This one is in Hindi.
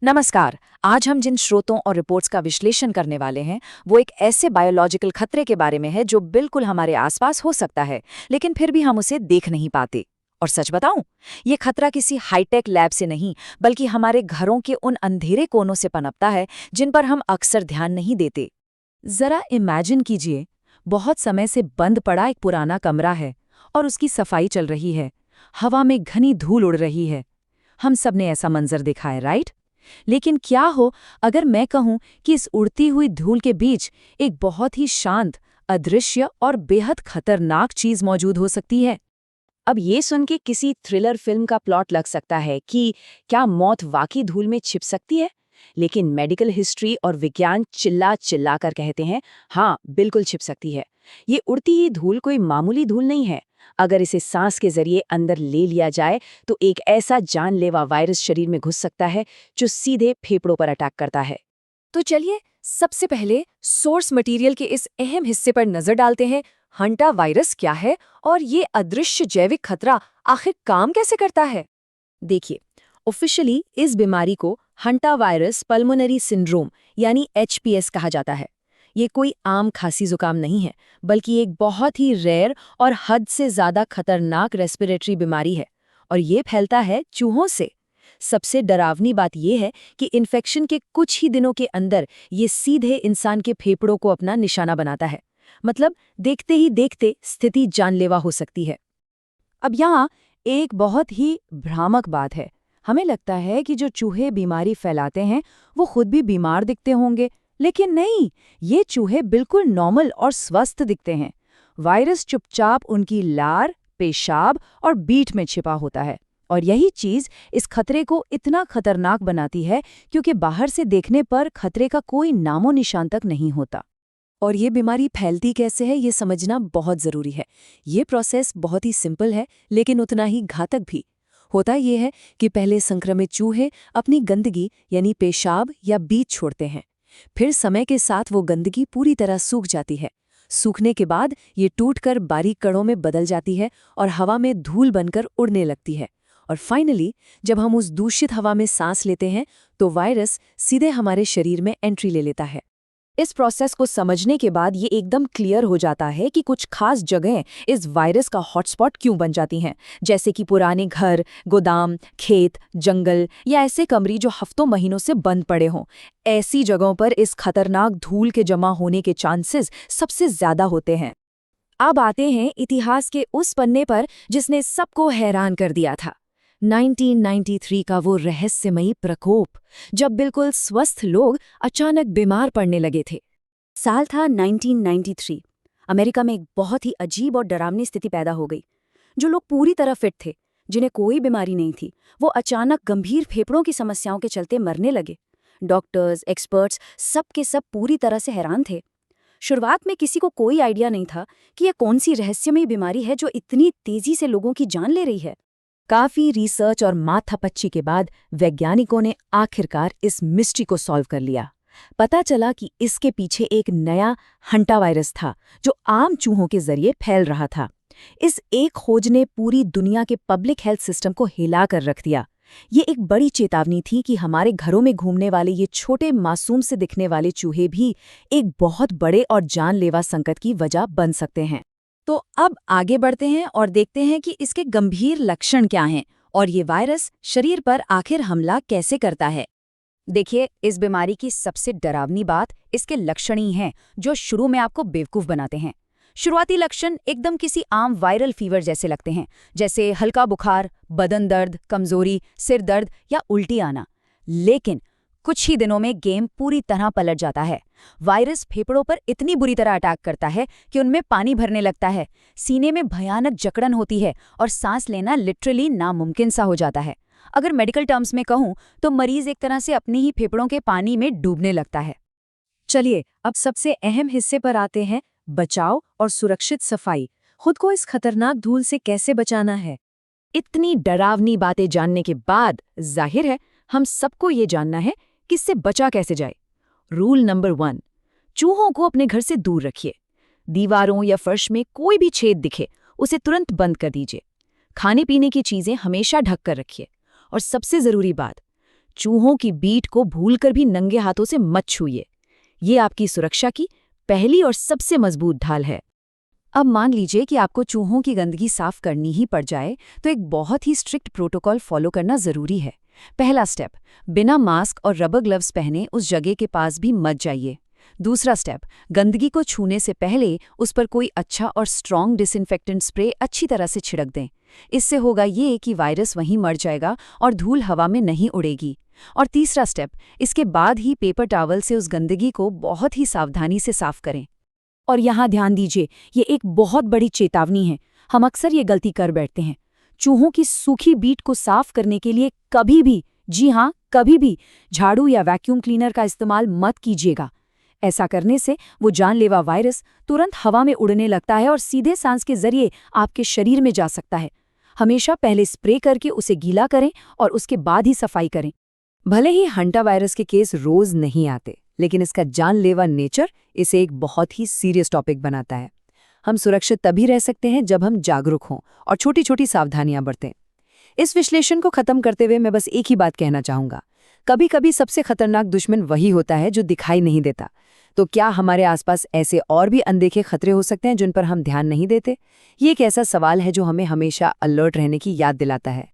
नमस्कार। आज हम जिन स्रोतों और रिपोर्ट्स का विश्लेषण करने वाले हैं वो एक ऐसे बायोलॉजिकल खतरे के बारे में है जो बिल्कुल हमारे आसपास हो सकता है, लेकिन फिर भी हम उसे देख नहीं पाते। और सच बताऊं, ये खतरा किसी हाईटेक लैब से नहीं बल्कि हमारे घरों के उन अंधेरे कोनों से पनपता है जिन पर हम अक्सर ध्यान नहीं देते। जरा इमेजिन कीजिए, बहुत समय से बंद पड़ा एक पुराना कमरा है और उसकी सफाई चल रही है। हवा में घनी धूल उड़ रही है। हम सबने ऐसा मंजर देखा है, राइट? लेकिन क्या हो अगर मैं कहूं कि इस उड़ती हुई धूल के बीच एक बहुत ही शांत, अदृश्य और बेहद खतरनाक चीज मौजूद हो सकती है। अब ये सुन के किसी थ्रिलर फिल्म का प्लॉट लग सकता है कि क्या मौत वाकई धूल में छिप सकती है। लेकिन मेडिकल हिस्ट्री और विज्ञान चिल्ला चिल्ला कर कहते हैं हाँ, बिल्कुल छिप सकती है। ये उड़ती ही धूल कोई मामूली धूल नहीं है। अगर इसे सांस के जरिए अंदर ले लिया जाए तो एक ऐसा जानलेवा वायरस शरीर में घुस सकता है जो सीधे फेफड़ों पर अटैक करता है। तो चलिए सबसे पहले सोर्स मटेरियल के इस अहम हिस्से पर नजर डालते हैं। हंटा वायरस क्या है और ये अदृश्य जैविक खतरा आखिर काम कैसे करता है? देखिए, ऑफिशियली इस बीमारी को हंटा वायरस पल्मोनरी सिंड्रोम यानी एचपीएस कहा जाता है। ये कोई आम खांसी जुकाम नहीं है, बल्कि एक बहुत ही रेयर और हद से ज़्यादा खतरनाक रेस्पिरेटरी बीमारी है। और ये फैलता है चूहों से। सबसे डरावनी बात यह है कि इन्फेक्शन के कुछ ही दिनों के अंदर ये सीधे इंसान के फेफड़ों को अपना निशाना बनाता है। मतलब देखते ही देखते स्थिति जानलेवा हो सकती है। अब यहाँ एक बहुत ही भ्रामक बात है। हमें लगता है कि जो चूहे बीमारी फैलाते हैं वो खुद भी बीमार दिखते होंगे, लेकिन नहीं, ये चूहे बिल्कुल नॉर्मल और स्वस्थ दिखते हैं। वायरस चुपचाप उनकी लार, पेशाब और बीट में छिपा होता है। और यही चीज इस खतरे को इतना खतरनाक बनाती है क्योंकि बाहर से देखने पर खतरे का कोई नामो निशान तक नहीं होता। और ये बीमारी फैलती कैसे है ये समझना बहुत ज़रूरी है। ये प्रोसेस बहुत ही सिंपल है लेकिन उतना ही घातक भी। होता ये है कि पहले संक्रमित चूहे अपनी गंदगी यानी पेशाब या बीज छोड़ते हैं। फिर समय के साथ वो गंदगी पूरी तरह सूख जाती है। सूखने के बाद ये टूटकर बारीक कणों में बदल जाती है और हवा में धूल बनकर उड़ने लगती है। और फाइनली जब हम उस दूषित हवा में सांस लेते हैं तो वायरस सीधे हमारे शरीर में एंट्री ले लेता है। इस प्रोसेस को समझने के बाद ये एकदम क्लियर हो जाता है कि कुछ खास जगहें इस वायरस का हॉटस्पॉट क्यों बन जाती हैं, जैसे कि पुराने घर, गोदाम, खेत, जंगल या ऐसे कमरे जो हफ्तों महीनों से बंद पड़े हों। ऐसी जगहों पर इस खतरनाक धूल के जमा होने के चांसेस सबसे ज्यादा होते हैं। अब आते हैं इतिहास के उस पन्ने पर जिसने सबको हैरान कर दिया था। 1993 का वो रहस्यमयी प्रकोप, जब बिल्कुल स्वस्थ लोग अचानक बीमार पड़ने लगे थे। साल था 1993। अमेरिका में एक बहुत ही अजीब और डरावनी स्थिति पैदा हो गई। जो लोग पूरी तरह फिट थे, जिन्हें कोई बीमारी नहीं थी, वो अचानक गंभीर फेफड़ों की समस्याओं के चलते मरने लगे। डॉक्टर्स, एक्सपर्ट्स सब के सब पूरी तरह से हैरान थे। शुरुआत में किसी को कोई आइडिया नहीं था कि यह कौन सी रहस्यमयी बीमारी है जो इतनी तेजी से लोगों की जान ले रही है। काफी रिसर्च और माथापच्ची के बाद वैज्ञानिकों ने आखिरकार इस मिस्ट्री को सॉल्व कर लिया। पता चला कि इसके पीछे एक नया हंटा वायरस था जो आम चूहों के जरिए फैल रहा था। इस एक खोज ने पूरी दुनिया के पब्लिक हेल्थ सिस्टम को हिला कर रख दिया। ये एक बड़ी चेतावनी थी कि हमारे घरों में घूमने वाले ये छोटे मासूम से दिखने वाले चूहे भी एक बहुत बड़े और जानलेवा संकट की वजह बन सकते हैं। तो अब आगे बढ़ते हैं और देखते हैं कि इसके गंभीर लक्षण क्या हैं और ये वायरस शरीर पर आखिर हमला कैसे करता है। देखिए, इस बीमारी की सबसे डरावनी बात इसके लक्षण ही हैं जो शुरू में आपको बेवकूफ़ बनाते हैं। शुरुआती लक्षण एकदम किसी आम वायरल फीवर जैसे लगते हैं, जैसे हल्का बुखार, बदन दर्द, कमजोरी, सिर दर्द या उल्टी आना। लेकिन कुछ ही दिनों में गेम पूरी तरह पलट जाता है। वायरस फेफड़ों पर इतनी बुरी तरह अटैक करता है कि उनमें पानी भरने लगता है, सीने में भयानक जकड़न होती है और सांस लेना लिटरली नामुमकिन सा हो जाता है। अगर मेडिकल टर्म्स में कहूँ तो मरीज एक तरह से अपने ही फेफड़ों के पानी में डूबने लगता है। चलिए अब सबसे अहम हिस्से पर आते हैं, बचाव और सुरक्षित सफाई। खुद को इस खतरनाक धूल से कैसे बचाना है? इतनी डरावनी बातें जानने के बाद जाहिर है हम सबको ये जानना है कि इससे बचा कैसे जाए। रूल नंबर 1, चूहों को अपने घर से दूर रखिए। दीवारों या फर्श में कोई भी छेद दिखे उसे तुरंत बंद कर दीजिए। खाने पीने की चीजें हमेशा ढक कर रखिए। और सबसे जरूरी बात, चूहों की बीट को भूलकर भी नंगे हाथों से मत छूइए। ये आपकी सुरक्षा की पहली और सबसे मजबूत ढाल है। अब मान लीजिए कि आपको चूहों की गंदगी साफ करनी ही पड़ जाए, तो एक बहुत ही स्ट्रिक्ट प्रोटोकॉल फॉलो करना जरूरी है। पहला स्टेप, बिना मास्क और रबर ग्लव्स पहने उस जगह के पास भी मत जाइए। दूसरा स्टेप, गंदगी को छूने से पहले उस पर कोई अच्छा और स्ट्रॉन्ग डिसइंफेक्टेंट स्प्रे अच्छी तरह से छिड़क दें। इससे होगा ये कि वायरस वहीं मर जाएगा और धूल हवा में नहीं उड़ेगी। और तीसरा स्टेप, इसके बाद ही पेपर टॉवल से उस गंदगी को बहुत ही सावधानी से साफ करें। और यहाँ ध्यान दीजिए, ये एक बहुत बड़ी चेतावनी है। हम अक्सर ये गलती कर बैठते हैं। चूहों की सूखी बीट को साफ करने के लिए कभी भी, जी हाँ कभी भी, झाड़ू या वैक्यूम क्लीनर का इस्तेमाल मत कीजिएगा। ऐसा करने से वो जानलेवा वायरस तुरंत हवा में उड़ने लगता है और सीधे सांस के जरिए आपके शरीर में जा सकता है। हमेशा पहले स्प्रे करके उसे गीला करें और उसके बाद ही सफाई करें। भले ही हंटा वायरस के केस रोज नहीं आते, लेकिन इसका जानलेवा नेचर इसे एक बहुत ही सीरियस टॉपिक बनाता है। हम सुरक्षित तभी रह सकते हैं जब हम जागरूक हों और छोटी छोटी सावधानियां बरतें। इस विश्लेषण को खत्म करते हुए मैं बस एक ही बात कहना चाहूंगा, कभी कभी सबसे खतरनाक दुश्मन वही होता है जो दिखाई नहीं देता। तो क्या हमारे आसपास ऐसे और भी अनदेखे खतरे हो सकते हैं जिन पर हम ध्यान नहीं देते? ये एक ऐसा सवाल है जो हमें हमेशा अलर्ट रहने की याद दिलाता है।